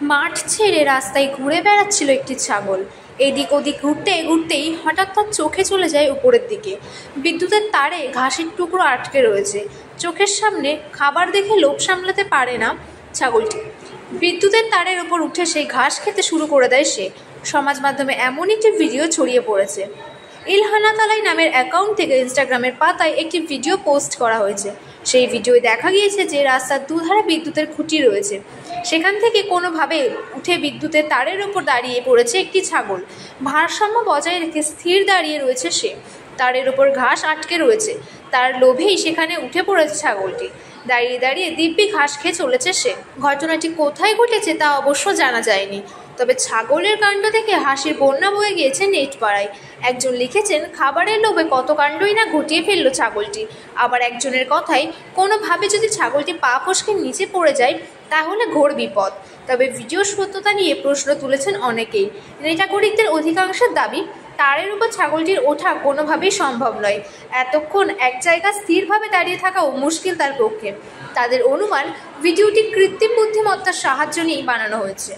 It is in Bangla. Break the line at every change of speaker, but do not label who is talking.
মাঠ ছেড়ে রাস্তায় ঘুরে বেড়াচ্ছিল একটি ছাগল। এদিক ওদিক ঘুরতে ঘুরতেই হঠাৎ তার চোখে চলে যায় উপরের দিকে। বিদ্যুতের তারে ঘাসের টুকরো আটকে রয়েছে। চোখের সামনে খাবার দেখে লোভ সামলাতে পারে না ছাগলটি। বিদ্যুতের তারের ওপর উঠে সেই ঘাস খেতে শুরু করে দেয় সে। সমাজ মাধ্যমে এমন একটি ভিডিও ছড়িয়ে পড়েছে। ইলহানা তালাই নামের অ্যাকাউন্ট থেকে ইনস্টাগ্রামের পাতায় একটি ভিডিও পোস্ট করা হয়েছে। সেই ভিডিওয় দেখা গিয়েছে যে রাস্তার দুধারে বিদ্যুতের খুঁটি রয়েছে, সেখান থেকে কোনোভাবে উঠে বিদ্যুতের তারের ওপর দাঁড়িয়ে পড়েছে একটি ছাগল। ভারসাম্য বজায় রেখে স্থির দাঁড়িয়ে রয়েছে সে। তারের ওপর ঘাস আটকে রয়েছে, তার লোভেই সেখানে উঠে পড়েছে ছাগলটি। দাঁড়িয়ে দাঁড়িয়ে দিব্যি ঘাস খেয়ে চলেছে সে। ঘটনাটি কোথায় ঘটেছে তা অবশ্য জানা যায়নি, তবে ছাগলের কাণ্ড দেখে হাসির বন্যা বয়ে গিয়েছে নেট পাড়ায়। একজন লিখেছেন, খাবারের লোভে কত কাণ্ডই না ঘটিয়ে ফেললো ছাগলটি। আবার একজনের কথায়, কোনোভাবে যদি ছাগলটি পা ফসকে নিচে পড়ে যায় তাহলে ঘোর বিপদ। তবে ভিডিওর সত্যতা নিয়ে প্রশ্ন তুলেছেন অনেকেই। নেটাকর্মীদের অধিকাংশের দাবি, তারের উপর ছাগলটির ওঠা কোনোভাবেই সম্ভব নয়। এতক্ষণ এক জায়গায় স্থিরভাবে দাঁড়িয়ে থাকাও মুশকিল তার পক্ষে। তাদের অনুমান, ভিডিওটি কৃত্রিম বুদ্ধিমত্তার সাহায্য নিয়েই বানানো হয়েছে।